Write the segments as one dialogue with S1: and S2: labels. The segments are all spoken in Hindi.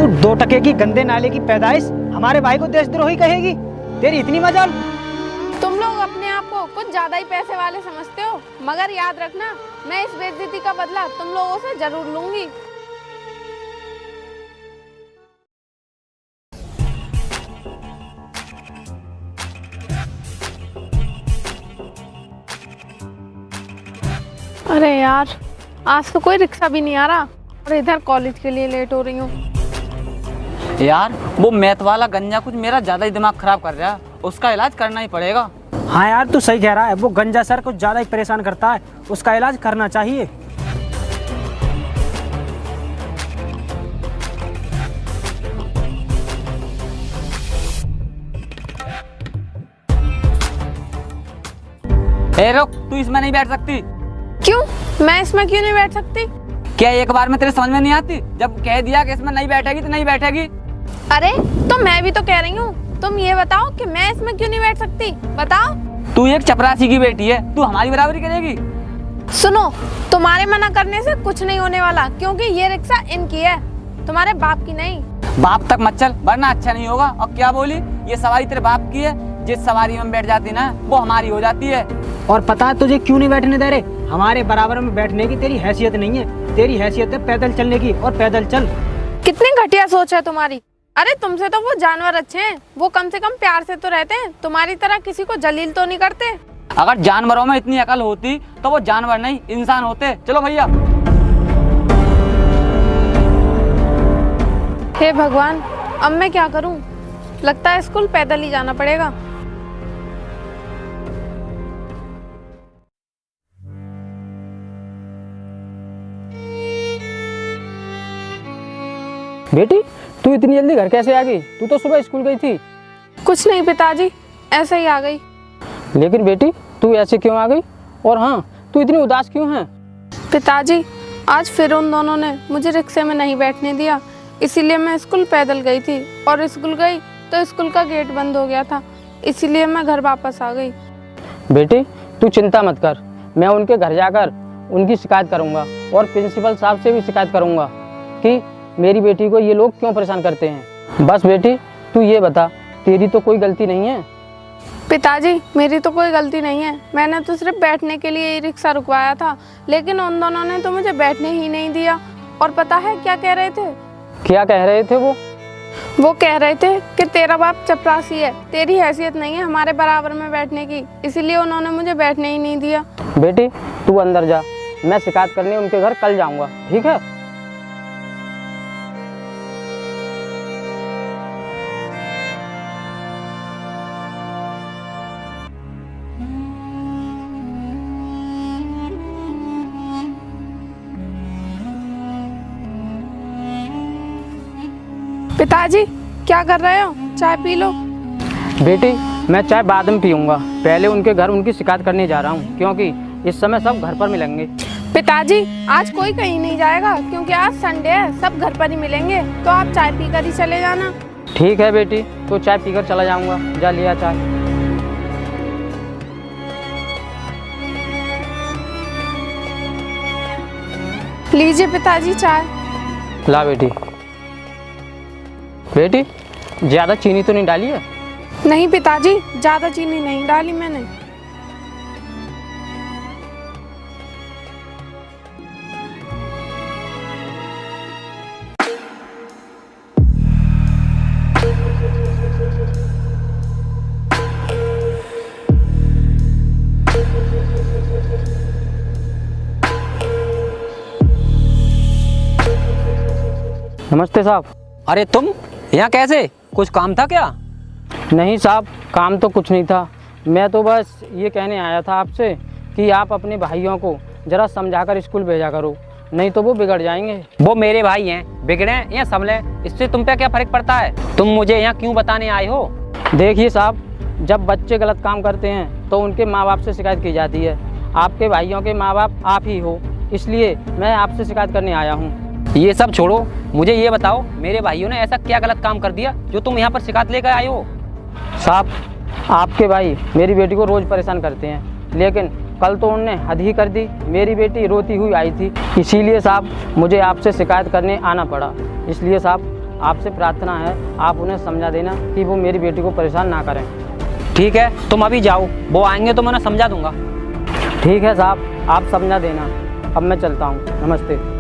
S1: तू 2 टके की गंदे नाले की पैदाइश हमारे भाई को देशद्रोही कहेगी? तेरी इतनी मजाल?
S2: तुम लोग अपने आप को कुछ ज्यादा ही पैसे वाले समझते हो, मगर याद रखना मैं इस बेइज्जती का बदला तुम लोगों से जरूर लूंगी। अरे यार, आज तो कोई रिक्शा भी नहीं आ रहा और इधर कॉलेज के लिए लेट हो रही हूँ।
S3: यार वो मैथ वाला गंजा कुछ मेरा ज्यादा ही दिमाग खराब कर रहा है, उसका इलाज करना ही पड़ेगा।
S1: हाँ यार, तू सही कह रहा है। वो गंजा सर कुछ ज्यादा ही परेशान करता है, उसका इलाज करना चाहिए।
S3: ए रुक, तू इसमें नहीं बैठ सकती।
S2: क्यों? मैं इसमें क्यों नहीं बैठ सकती?
S3: क्या एक बार में तेरे समझ में नहीं आती? जब कह दिया कि इसमें नहीं बैठेगी तो नहीं बैठेगी।
S2: अरे तो मैं भी तो कह रही हूँ, तुम ये बताओ कि मैं इसमें क्यों नहीं बैठ सकती, बताओ।
S3: तू एक चपरासी की बेटी है, तू हमारी बराबरी करेगी?
S2: सुनो, तुम्हारे मना करने से कुछ नहीं होने वाला, क्योंकि ये रिक्शा इनकी है, तुम्हारे बाप की नहीं।
S3: बाप तक मत चल वरना अच्छा नहीं होगा। और क्या बोली? ये सवारी तेरे बाप की है, जिस सवारी में बैठ जाती ना वो हमारी हो जाती है।
S1: और पता है तुझे क्यों नहीं बैठने दे रहे? हमारे बराबर में बैठने की तेरी हैसियत नहीं है, तेरी हैसियत है पैदल चलने की, और पैदल चल।
S2: कितनी घटिया सोच है तुम्हारी। अरे तुमसे तो वो जानवर अच्छे हैं, वो कम से कम प्यार से तो रहते हैं, तुम्हारी तरह किसी को जलील तो नहीं करते।
S3: अगर जानवरों में इतनी अकल होती तो वो जानवर नहीं इंसान होते। चलो भैया।
S2: हे भगवान, अब मैं क्या करूं? लगता है स्कूल पैदल ही जाना पड़ेगा।
S4: बेटी, तू इतनी जल्दी घर कैसे आ गई? तू तो सुबह स्कूल गई थी।
S2: कुछ नहीं पिताजी, ऐसे ही आ गई।
S4: लेकिन बेटी, तू ऐसे क्यों आ गई? और हाँ, तू इतनी उदास क्यों है?
S2: पिताजी, आज फिर उन दोनों ने मुझे रिक्शे में नहीं बैठने दिया, इसीलिए मैं स्कूल पैदल गई थी, और स्कूल गई तो स्कूल का गेट बंद हो गया था, इसीलिए मैं घर वापस आ गई।
S4: बेटी, तू चिंता मत कर, मैं उनके घर जाकर उनकी शिकायत करूँगा और प्रिंसिपल साहब से भी शिकायत करूँगा कि मेरी बेटी को ये लोग क्यों परेशान करते हैं। बस बेटी, तू ये बता, तेरी तो कोई गलती नहीं है?
S2: पिताजी, मेरी तो कोई गलती नहीं है, मैंने तो सिर्फ बैठने के लिए ही रिक्शा रुकवाया था, लेकिन उन दोनों ने तो मुझे बैठने ही नहीं दिया। और पता है क्या कह रहे थे?
S4: क्या कह रहे थे वो?
S2: वो कह रहे थे कि तेरा बाप चपरासी है, तेरी हैसियत नहीं है हमारे बराबर में बैठने की, इसीलिए उन्होंने मुझे बैठने ही नहीं दिया।
S4: बेटी, तू अंदर जा, मैं शिकायत करने उनके घर कल जाऊँगा, ठीक है?
S2: पिताजी, क्या कर रहे हो? चाय पी लो।
S4: बेटी, मैं चाय बाद में पीऊँगा, पहले उनके घर उनकी शिकायत करने जा रहा हूँ, क्योंकि इस समय सब घर पर मिलेंगे।
S2: पिताजी, आज कोई कहीं नहीं जाएगा, क्योंकि आज संडे है, सब घर पर ही मिलेंगे, तो आप चाय पीकर ही चले जाना।
S4: ठीक है बेटी, तो चाय पीकर चला जाऊँगा। जा लिया चाय।
S2: लीजिए पिताजी चाय।
S4: ला बेटी। बेटी, ज़्यादा चीनी तो नहीं डाली है?
S2: नहीं पिताजी, ज्यादा चीनी नहीं डाली मैंने।
S4: नमस्ते साहब।
S3: अरे तुम यहाँ कैसे? कुछ काम था क्या?
S4: नहीं साहब, काम तो कुछ नहीं था, मैं तो बस ये कहने आया था आपसे कि आप अपने भाइयों को ज़रा समझाकर स्कूल भेजा करो, नहीं तो वो बिगड़ जाएंगे।
S3: वो मेरे भाई हैं, बिगड़े या संभले, इससे तुम पे क्या फर्क पड़ता है? तुम मुझे यहाँ क्यों बताने आए हो?
S4: देखिए साहब, जब बच्चे गलत काम करते हैं तो उनके माँ बाप से शिकायत की जाती है। आपके भाइयों के माँ बाप आप ही हो, इसलिए मैं आपसे शिकायत करने आया हूँ।
S3: ये सब छोड़ो, मुझे ये बताओ मेरे भाइयों ने ऐसा क्या गलत काम कर दिया जो तुम यहाँ पर शिकायत लेकर आए हो?
S4: साहब, आपके भाई मेरी बेटी को रोज़ परेशान करते हैं, लेकिन कल तो उनने हद ही कर दी। मेरी बेटी रोती हुई आई थी, इसीलिए साहब मुझे आपसे शिकायत करने आना पड़ा। इसलिए साहब आपसे प्रार्थना है आप उन्हें समझा देना कि वो मेरी बेटी को परेशान ना करें।
S3: ठीक है, तुम अभी जाओ, वो आएंगे तो मैं उन्हें समझा दूंगा।
S4: ठीक है साहब, आप समझा देना। अब मैं चलता हूँ, नमस्ते।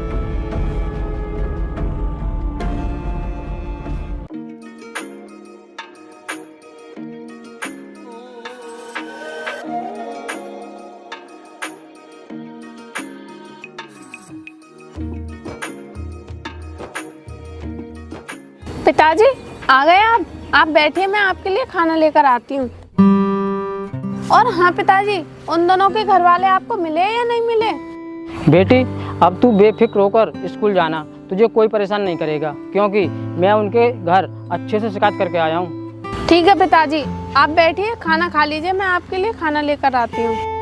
S2: पिताजी आ गए आप बैठिए, मैं आपके लिए खाना लेकर आती हूँ। और हाँ पिताजी, उन दोनों के घर वाले आपको मिले या नहीं मिले?
S4: बेटी अब तू बेफिक्र होकर स्कूल जाना, तुझे कोई परेशान नहीं करेगा, क्योंकि मैं उनके घर अच्छे से शिकायत करके आया हूँ।
S2: ठीक है पिताजी, आप बैठिए, खाना खा लीजिए, मैं आपके लिए खाना लेकर आती हूँ।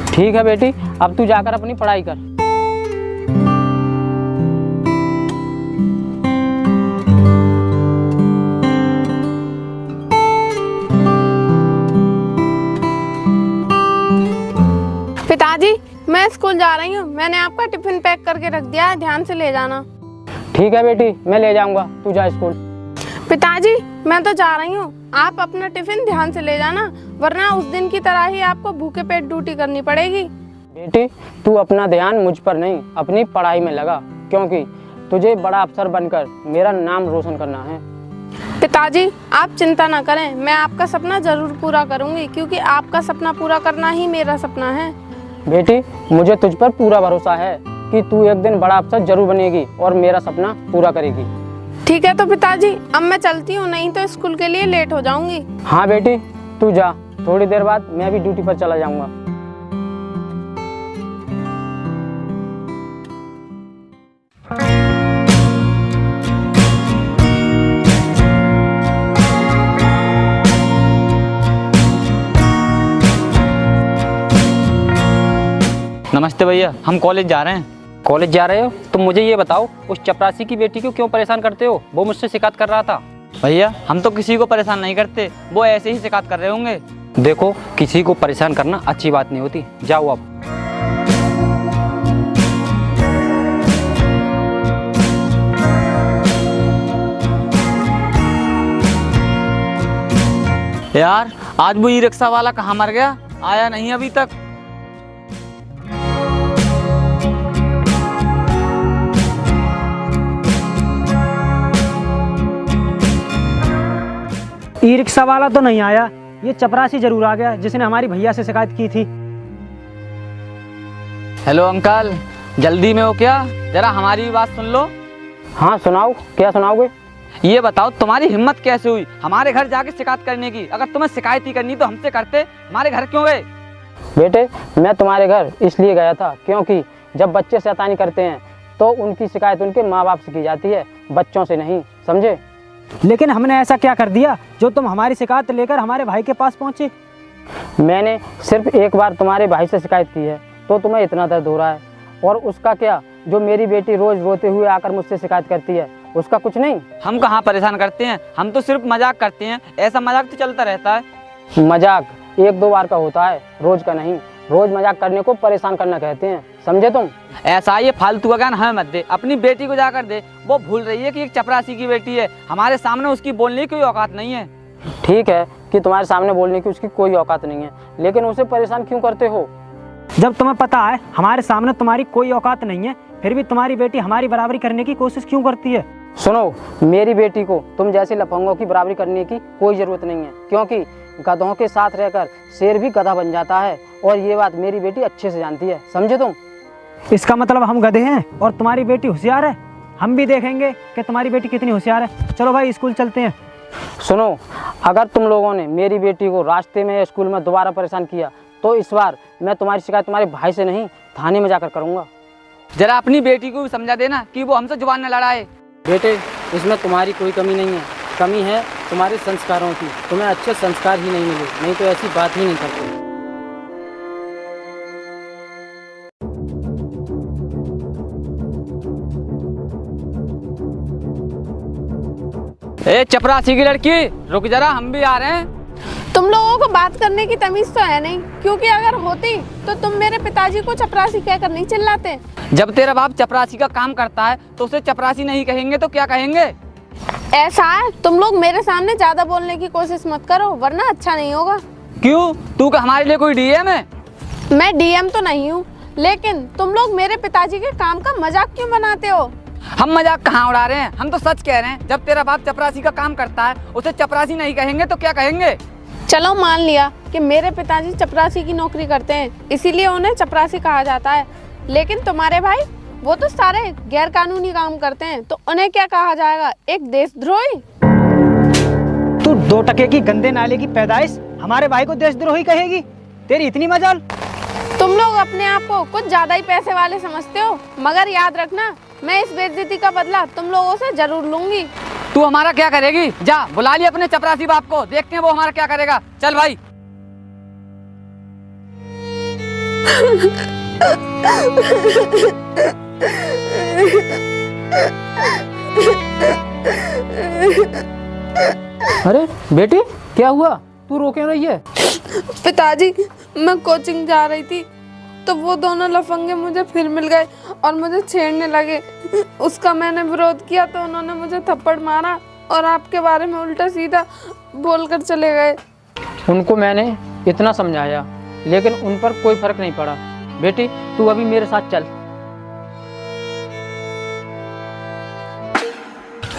S4: ठीक है बेटी, अब तू जाकर अपनी पढ़ाई कर।
S2: पिताजी मैं स्कूल जा रही हूँ, मैंने आपका टिफिन पैक करके रख दिया है, ध्यान से ले जाना।
S4: ठीक है बेटी, मैं ले जाऊंगा, तू जा स्कूल।
S2: पिताजी मैं तो जा रही हूँ, आप अपना टिफिन ध्यान से ले जाना, वरना उस दिन की तरह ही आपको भूखे पेट ड्यूटी करनी पड़ेगी।
S4: बेटी तू अपना ध्यान मुझ पर नहीं, अपनी पढ़ाई में लगा, क्योंकि तुझे बड़ा अफसर बनकर मेरा नाम रोशन करना है।
S2: पिताजी आप चिंता ना करें, मैं आपका सपना जरूर पूरा करूंगी, क्योंकि आपका सपना पूरा करना ही मेरा सपना है।
S4: बेटी मुझे तुझ पर पूरा भरोसा है कि तू एक दिन बड़ा अफसर जरूर बनेगी और मेरा सपना पूरा करेगी।
S2: ठीक है तो पिताजी अब मैं चलती हूँ, नहीं तो स्कूल के लिए लेट हो जाऊंगी।
S4: हाँ बेटी तू जा, थोड़ी देर बाद मैं भी ड्यूटी पर चला जाऊंगा।
S3: नमस्ते भैया, हम कॉलेज जा रहे हैं।
S4: कॉलेज जा रहे हो? तुम मुझे ये बताओ, उस चपरासी की बेटी को क्यों परेशान करते हो? वो मुझसे शिकायत कर रहा था।
S3: भैया हम तो किसी को परेशान नहीं करते, वो ऐसे ही शिकायत कर रहे होंगे।
S4: देखो किसी को परेशान करना अच्छी बात नहीं होती, जाओ अब।
S3: यार आज वो ई रिक्शा वाला कहाँ मर गया, आया नहीं अभी तक।
S1: ई रिक्शा वाला तो नहीं आया, ये चपरासी जरूर आ गया जिसने हमारी भैया से शिकायत की थी।
S3: हेलो अंकल, जल्दी में हो क्या? जरा हमारी भी बात सुन लो।
S4: हाँ सुनाओ, क्या सुनाओगे?
S3: ये बताओ तुम्हारी हिम्मत कैसे हुई हमारे घर जाके शिकायत करने की? अगर तुम्हें शिकायत ही करनी तो हमसे करते, हमारे घर क्यों गए?
S4: बेटे मैं तुम्हारे घर इसलिए गया था क्योंकि जब बच्चे शैतानी करते हैं तो उनकी शिकायत उनके माँ बाप से की जाती है, बच्चों से नहीं, समझे?
S1: लेकिन हमने ऐसा क्या कर दिया जो तुम हमारी शिकायत लेकर हमारे भाई के पास पहुंचे?
S4: मैंने सिर्फ एक बार तुम्हारे भाई से शिकायत की है तो तुम्हें इतना दर्द हो रहा है, और उसका क्या जो मेरी बेटी रोज रोते हुए आकर मुझसे शिकायत करती है उसका कुछ नहीं?
S3: हम कहाँ परेशान करते हैं, हम तो सिर्फ मजाक करते हैं, ऐसा मजाक तो चलता रहता है।
S4: मजाक एक दो बार का होता है, रोज का नहीं। रोज मजाक करने को परेशान करना कहते हैं, समझे तुम?
S3: ऐसा ये फालतू का ज्ञान हमें मत दे, अपनी बेटी को जाकर दे। वो भूल रही है कि एक चपरासी की बेटी है, हमारे सामने उसकी बोलने की कोई औकात नहीं है।
S4: ठीक है कि तुम्हारे सामने बोलने की उसकी कोई औकात नहीं है, लेकिन उसे परेशान क्यों करते हो?
S1: जब तुम्हें पता है हमारे सामने तुम्हारी कोई औकात नहीं है, फिर भी तुम्हारी बेटी हमारी बराबरी करने की कोशिश क्यों करती है?
S4: सुनो, मेरी बेटी को तुम जैसे लफंगों की बराबरी करने की कोई जरूरत नहीं है, क्योंकि गधों के साथ रहकर शेर भी गधा बन जाता है, और ये बात मेरी बेटी अच्छे से जानती है, समझे तुम?
S1: इसका मतलब हम गधे हैं और तुम्हारी बेटी होशियार है? हम भी देखेंगे कि तुम्हारी बेटी कितनी होशियार है। चलो भाई स्कूल चलते हैं।
S4: सुनो, अगर तुम लोगों ने मेरी बेटी को रास्ते में या स्कूल में दोबारा परेशान किया तो इस बार मैं तुम्हारी शिकायत तुम्हारे भाई से नहीं, थाने में जाकर करूँगा।
S3: जरा अपनी बेटी को भी समझा देना कि वो हमसे जुबान न लड़ाए।
S4: बेटे इसमें तुम्हारी कोई कमी नहीं है, कमी है तुम्हारे संस्कारों की। तुम्हें अच्छे संस्कार ही नहीं मिले, नहीं तो ऐसी बात ही नहीं करते।
S3: ए चपरासी की लड़की, रुक जरा, हम भी आ रहे हैं।
S2: तुम लोगों को बात करने की तमीज तो है नहीं, क्योंकि अगर होती तो तुम मेरे पिताजी को चपरासी कहकर नहीं चिल्लाते।
S3: जब तेरा बाप चपरासी का काम करता है तो उसे चपरासी नहीं कहेंगे तो क्या कहेंगे?
S2: ऐसा है, तुम लोग मेरे सामने ज्यादा बोलने की कोशिश मत करो, वरना अच्छा नहीं होगा।
S3: क्यों, तू क्या हमारे लिए कोई डीएम है?
S2: मैं डीएम तो नहीं हूँ, लेकिन तुम लोग मेरे पिताजी के काम का मजाक क्यों बनाते हो?
S3: हम मजाक कहाँ उड़ा रहे हैं, हम तो सच कह रहे हैं। जब तेरा बाप चपरासी का काम करता है उसे चपरासी नहीं कहेंगे तो क्या कहेंगे?
S2: चलो मान लिया कि मेरे पिताजी चपरासी की नौकरी करते हैं, इसीलिए उन्हें चपरासी कहा जाता है। लेकिन तुम्हारे भाई, वो तो सारे गैर कानूनी काम करते हैं, तो उन्हें क्या कहा जाएगा? एक देशद्रोही।
S1: तू 2 टके की गंदे नाले की पैदाइश हमारे भाई को देशद्रोही कहेगी? तेरी इतनी मजाल?
S2: तुम लोग अपने आप को कुछ ज्यादा ही पैसे वाले समझते हो, मगर याद रखना, मैं इस बेइज्जती का बदला तुम लोगों से जरूर लूंगी।
S3: तू हमारा क्या करेगी? जा बुला लिया अपने चपरासी बाप को, देखते हैं वो हमारा क्या करेगा। चल भाई।
S4: अरे बेटी, क्या हुआ? तू रो क्यों रही है?
S2: पिताजी, मैं कोचिंग जा रही थी तो वो दोनों लफंगे मुझे फिर मिल गए और मुझे छेड़ने लगे। उसका मैंने विरोध किया तो उन्होंने मुझे थप्पड़ मारा और आपके बारे में उल्टा सीधा बोलकर चले गए।
S4: उनको मैंने इतना समझाया, लेकिन उन पर कोई फर्क नहीं पड़ा। बेटी, तू अभी मेरे साथ चल।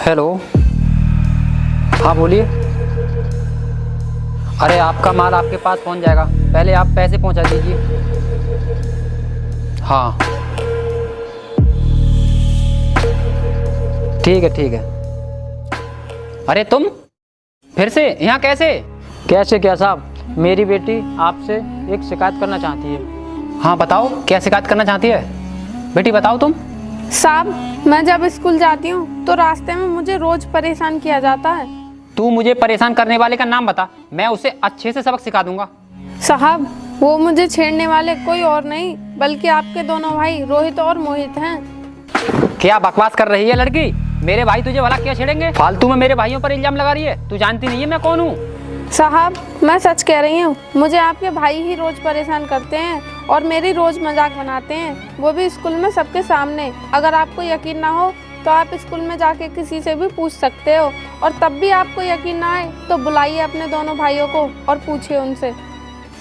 S4: हेलो, हाँ बोलिए। अरे आपका माल आपके पास पहुंच जाएगा, पहले आप पैसे पहुंचा दीजिए। हाँ ठीक है ठीक है। अरे तुम फिर से यहाँ कैसे? कैसे क्या साहब, मेरी बेटी आपसे एक शिकायत करना चाहती है। हाँ बताओ, क्या शिकायत करना चाहती है? बेटी बताओ तुम।
S2: साहब, मैं जब स्कूल जाती हूँ तो रास्ते में मुझे रोज परेशान किया जाता है।
S4: तू मुझे परेशान करने वाले का नाम बता, मैं उसे अच्छे से सबक सिखा दूंगा।
S2: साहब, वो मुझे छेड़ने वाले कोई और नहीं बल्कि आपके दोनों भाई रोहित और मोहित हैं।
S4: क्या बकवास कर रही है लड़की? मेरे भाई तुझे भला क्या छेड़ेंगे? फालतू में मेरे भाइयों पर इल्जाम लगा रही है। तू जानती नहीं है मैं कौन हूँ?
S2: साहब, मैं सच कह रही हूँ, मुझे आपके भाई ही रोज परेशान करते हैं और मेरी रोज मजाक बनाते हैं, वो भी स्कूल में सबके सामने। अगर आपको यकीन ना हो तो आप स्कूल में जाके किसी से भी पूछ सकते हो, और तब भी आपको यकीन ना आए तो बुलाइए अपने दोनों भाइयों को और पूछिए उनसे।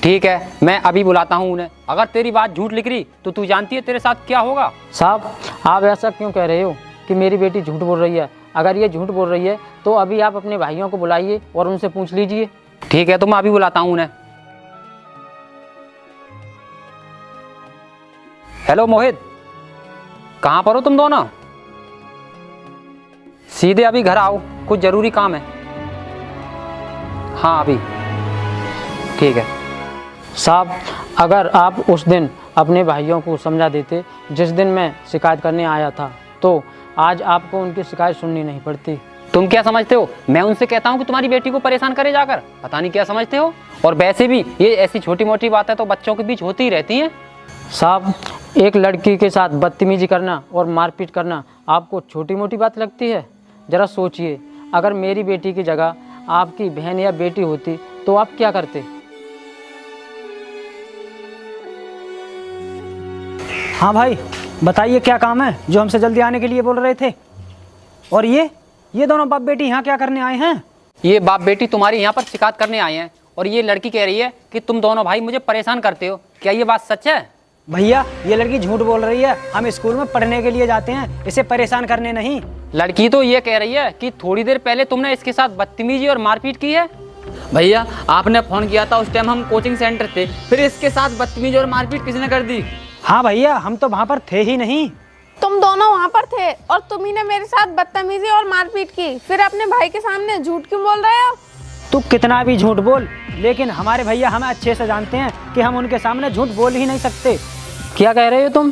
S4: ठीक है, मैं अभी बुलाता हूँ उन्हें। अगर तेरी बात झूठ लिख रही तो तू जानती है तेरे साथ क्या होगा। साहब, आप ऐसा क्यों कह रहे हो कि मेरी बेटी झूठ बोल रही है? अगर ये झूठ बोल रही है तो अभी आप अपने भाइयों को बुलाइए और उनसे पूछ लीजिए। ठीक है, तो मैं अभी बुलाता हूँ उन्हें। हेलो मोहित, कहाँ पर हो तुम दोनों? सीधे अभी घर आओ, कुछ जरूरी काम है। हाँ अभी। ठीक है साहब, अगर आप उस दिन अपने भाइयों को समझा देते जिस दिन मैं शिकायत करने आया था, तो आज आपको उनकी शिकायत सुननी नहीं पड़ती। तुम क्या समझते हो, मैं उनसे कहता हूँ कि तुम्हारी बेटी को परेशान करे जाकर? पता नहीं क्या समझते हो। और वैसे भी ये ऐसी छोटी मोटी बातें तो बच्चों के बीच होती ही रहती हैं। साहब, एक लड़की के साथ बदतमीजी करना और मारपीट करना आपको छोटी मोटी बात लगती है? ज़रा सोचिए, अगर मेरी बेटी की जगह आपकी बहन या बेटी होती तो आप क्या करते?
S1: हाँ भाई, बताइए क्या काम है जो हमसे जल्दी आने के लिए बोल रहे थे? और ये दोनों बाप बेटी यहाँ क्या करने आए हैं?
S4: ये बाप बेटी तुम्हारी यहाँ पर शिकायत करने आए हैं, और ये लड़की कह रही है कि तुम दोनों भाई मुझे परेशान करते हो। क्या ये बात सच है?
S1: भैया, ये लड़की झूठ बोल रही है। हम स्कूल में पढ़ने के लिए जाते हैं, इसे परेशान करने नहीं।
S4: लड़की तो ये कह रही है कि थोड़ी देर पहले तुमने इसके साथ बदतमीजी और मारपीट की है।
S3: भैया, आपने फोन किया था, उस टाइम हम कोचिंग सेंटर थे, फिर इसके साथ बदतमीजी और मारपीट किसने कर दी?
S1: हाँ भैया, हम तो वहाँ पर थे ही नहीं।
S2: तुम दोनों वहाँ पर थे और तुम्ही ने मेरे साथ बदतमीजी और मारपीट की, फिर अपने भाई के सामने झूठ क्यों बोल रहे हो?
S1: तू कितना भी झूठ बोल, लेकिन हमारे भैया हमें अच्छे से जानते हैं कि हम उनके सामने झूठ बोल ही नहीं सकते।
S4: क्या कह रहे हो तुम?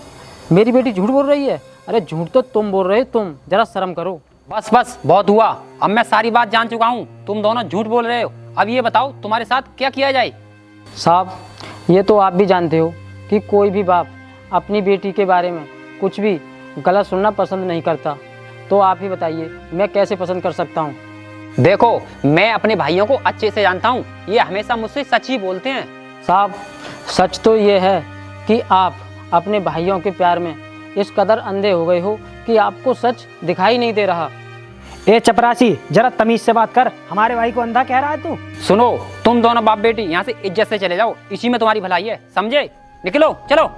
S4: मेरी बेटी झूठ बोल रही है? अरे झूठ तो तुम बोल रहे हो, तुम जरा शर्म करो। बस बस, बहुत हुआ, अब मैं सारी बात जान चुका हूँ। तुम दोनों झूठ बोल रहे हो। अब ये बताओ तुम्हारे साथ क्या किया जाए? साहब, ये तो आप भी जानते हो कि कोई भी बाप अपनी बेटी के बारे में कुछ भी गलत सुनना पसंद नहीं करता, तो आप ही बताइए मैं कैसे पसंद कर सकता हूँ?
S5: देखो, मैं अपने भाइयों को अच्छे से जानता हूँ, ये हमेशा मुझसे सच ही बोलते हैं।
S4: साहब, सच तो ये है कि आप अपने भाइयों के प्यार में इस कदर अंधे हो गए हो कि आपको सच दिखाई नहीं दे रहा।
S1: ए चपरासी, जरा तमीज से बात कर, हमारे भाई को अंधा कह रहा है तू।
S5: सुनो, तुम दोनों बाप बेटी यहाँ से इज्जत से चले जाओ, इसी में तुम्हारी भलाई है, समझे? निकलो, चलो।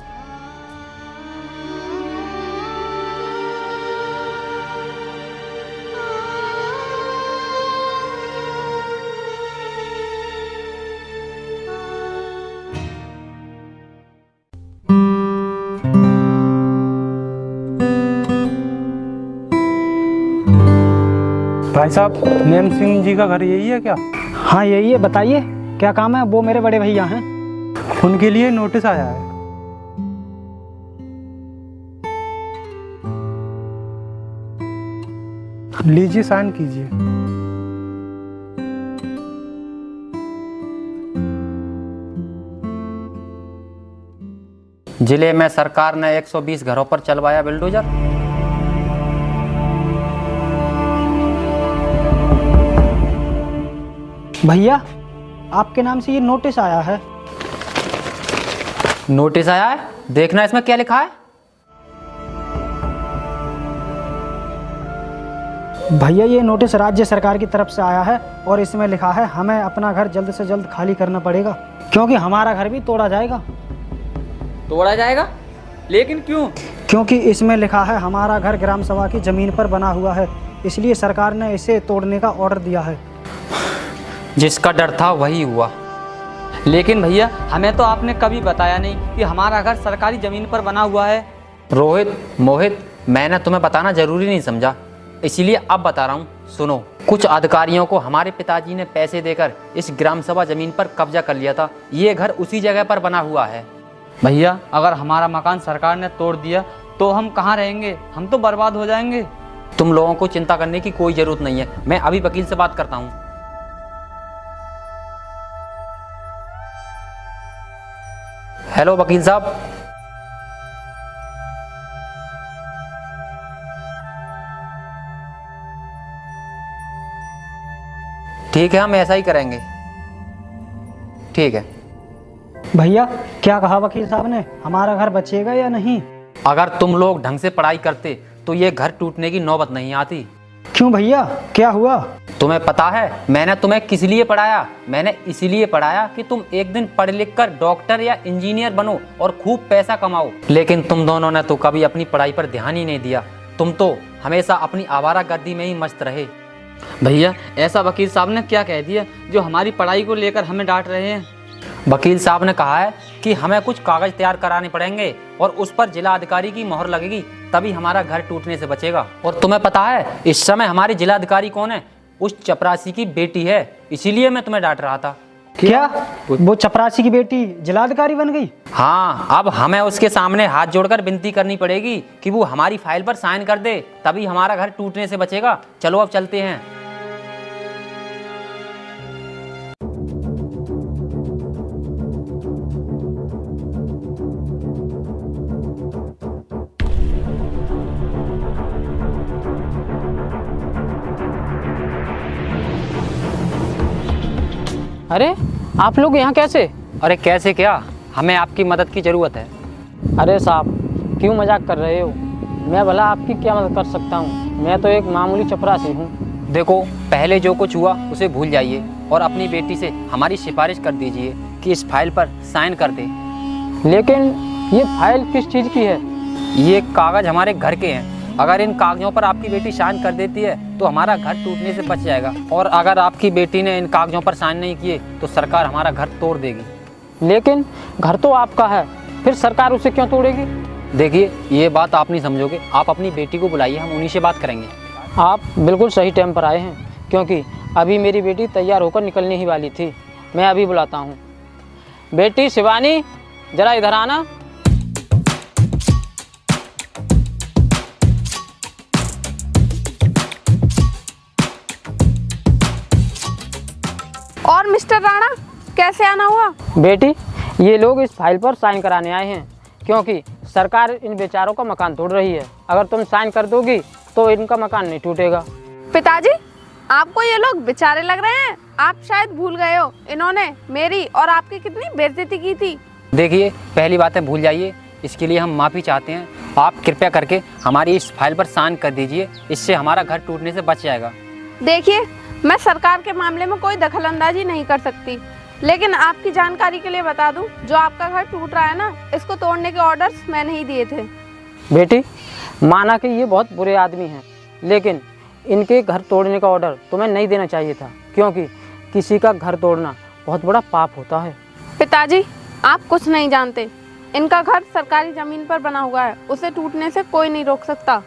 S6: भाई साहब, नेम सिंह जी का घर यही है क्या?
S1: हाँ यही है, बताइए क्या काम है? वो मेरे बड़े भैया हैं।
S6: उनके लिए नोटिस आया है। लीजिए, साइन कीजिए।
S5: जिले में सरकार ने 120 घरों पर चलवाया बिल्डोजर।
S1: भैया, आपके नाम से ये नोटिस आया है।
S5: नोटिस आया है? देखना इसमें क्या लिखा है।
S1: भैया, ये नोटिस राज्य सरकार की तरफ से आया है और इसमें लिखा है हमें अपना घर जल्द से जल्द खाली करना पड़ेगा, क्योंकि हमारा घर भी तोड़ा जाएगा।
S3: तोड़ा जाएगा? लेकिन क्यों?
S1: क्योंकि इसमें लिखा है हमारा घर ग्राम सभा की जमीन पर बना हुआ है, इसलिए सरकार ने इसे तोड़ने का ऑर्डर दिया है।
S5: जिसका डर था वही हुआ।
S3: लेकिन भैया, हमें तो आपने कभी बताया नहीं कि हमारा घर सरकारी ज़मीन पर बना हुआ है।
S5: रोहित, मोहित, मैंने तुम्हें बताना जरूरी नहीं समझा, इसीलिए अब बता रहा हूँ। सुनो, कुछ अधिकारियों को हमारे पिताजी ने पैसे देकर इस ग्राम सभा जमीन पर कब्जा कर लिया था। ये घर उसी जगह पर बना हुआ है।
S3: भैया, अगर हमारा मकान सरकार ने तोड़ दिया तो हम कहाँ रहेंगे? हम तो बर्बाद हो जाएंगे।
S5: तुम लोगों को चिंता करने की कोई ज़रूरत नहीं है, मैं अभी वकील से बात करता हूँ। हेलो वकील साहब। ठीक है, हम ऐसा ही करेंगे। ठीक है।
S1: भैया, क्या कहा वकील साहब ने? हमारा घर बचेगा या नहीं?
S5: अगर तुम लोग ढंग से पढ़ाई करते तो ये घर टूटने की नौबत नहीं आती।
S1: क्यों भैया, क्या हुआ?
S5: तुम्हें पता है मैंने तुम्हें किस लिए पढ़ाया? मैंने इसीलिए पढ़ाया कि तुम एक दिन पढ़ लिख कर डॉक्टर या इंजीनियर बनो और खूब पैसा कमाओ। लेकिन तुम दोनों ने तो कभी अपनी पढ़ाई पर ध्यान ही नहीं दिया। तुम तो हमेशा अपनी आवारागर्दी में ही मस्त रहे।
S3: भैया, ऐसा वकील साहब ने क्या कह दिया जो हमारी पढ़ाई को लेकर हमें डांट रहे हैं?
S5: वकील साहब ने कहा है कि हमें कुछ कागज तैयार कराने पड़ेंगे और उस पर जिला अधिकारी की मोहर लगेगी, तभी हमारा घर टूटने से बचेगा। और तुम्हें पता है इस समय हमारे जिला अधिकारी कौन है? उस चपरासी की बेटी है, इसीलिए मैं तुम्हें डांट रहा था।
S1: क्या वो चपरासी की बेटी जिलाधिकारी बन गई?
S5: हाँ, अब हमें उसके सामने हाथ जोड़कर विनती करनी पड़ेगी कि वो हमारी फाइल पर साइन कर दे, तभी हमारा घर टूटने से बचेगा। चलो अब चलते हैं।
S4: अरे, आप लोग यहाँ कैसे?
S5: अरे कैसे क्या, हमें आपकी मदद की ज़रूरत है।
S4: अरे साहब, क्यों मजाक कर रहे हो? मैं भला आपकी क्या मदद कर सकता हूँ? मैं तो एक मामूली चपरासी हूँ।
S5: देखो, पहले जो कुछ हुआ उसे भूल जाइए और अपनी बेटी से हमारी सिफारिश कर दीजिए कि इस फाइल पर साइन कर दे।
S4: लेकिन ये फाइल किस चीज़ की है?
S5: ये कागज़ हमारे घर के हैं। अगर इन कागजों पर आपकी बेटी साइन कर देती है तो हमारा घर टूटने से बच जाएगा, और अगर आपकी बेटी ने इन कागजों पर साइन नहीं किए तो सरकार हमारा घर तोड़ देगी।
S4: लेकिन घर तो आपका है, फिर सरकार उसे क्यों तोड़ेगी?
S5: देखिए, ये बात आप नहीं समझोगे। आप अपनी बेटी को बुलाइए, हम उन्हीं से बात करेंगे।
S4: आप बिल्कुल सही टाइम पर आए हैं, क्योंकि अभी मेरी बेटी तैयार होकर निकलने ही वाली थी। मैं अभी बुलाता हूँ। बेटी शिवानी, जरा इधर आना।
S2: और मिस्टर राणा, कैसे आना हुआ?
S4: बेटी, ये लोग इस फाइल पर साइन कराने आए हैं, क्योंकि सरकार इन बेचारों का मकान तोड़ रही है। अगर तुम साइन कर दोगी तो इनका मकान नहीं टूटेगा।
S2: पिताजी, आपको ये लोग बेचारे लग रहे हैं? आप शायद भूल गए हो इन्होंने मेरी और आपकी कितनी बेइज्जती की थी।
S5: देखिए, पहली बातें भूल जाइए, इसके लिए हम माफ़ी चाहते हैं। आप कृपया करके हमारी इस फाइल पर साइन कर दीजिए, इससे हमारा घर टूटने से बच जाएगा।
S2: देखिए, मैं सरकार के मामले में कोई दखलंदाजी नहीं कर सकती, लेकिन आपकी जानकारी के लिए बता दूं, जो आपका घर टूट रहा है ना, इसको तोड़ने के ऑर्डर्स मैंने ही दिए थे।
S4: बेटी, माना कि ये बहुत बुरे आदमी हैं, लेकिन इनके घर तोड़ने का ऑर्डर तुम्हें नहीं देना चाहिए था, क्योंकि किसी का घर तोड़ना बहुत बड़ा पाप होता है।
S2: पिताजी, आप कुछ नहीं जानते। इनका घर सरकारी जमीन पर बना हुआ है, उसे टूटने से कोई नहीं रोक सकता।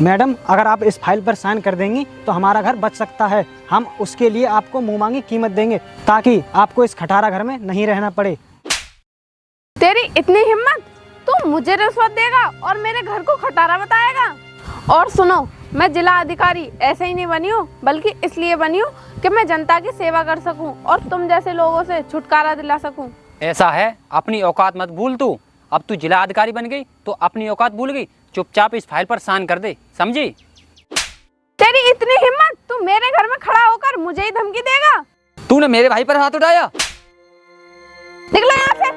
S1: मैडम, अगर आप इस फाइल पर साइन कर देंगी तो हमारा घर बच सकता है। हम उसके लिए आपको मुंह मांगी कीमत देंगे, ताकि आपको इस खटारा घर में नहीं रहना पड़े।
S2: तेरी इतनी हिम्मत, तू मुझे रिश्वत देगा और मेरे घर को खटारा बताएगा? और सुनो, मैं जिला अधिकारी ऐसे ही नहीं बनी हूँ, बल्कि इसलिए बनी हूँ कि मैं जनता की सेवा कर सकूं और तुम जैसे लोगों से छुटकारा दिला सकूं।
S5: ऐसा है, अपनी औकात मत भूल तू। अब तू जिला अधिकारी बन गई तो अपनी औकात भूल गई। चुपचाप इस फाइल पर साइन कर दे, समझी?
S2: तेरी इतनी हिम्मत, तू मेरे घर में खड़ा होकर मुझे ही धमकी देगा?
S3: तूने मेरे भाई पर हाथ उठाया?
S2: निकलो यहाँ से।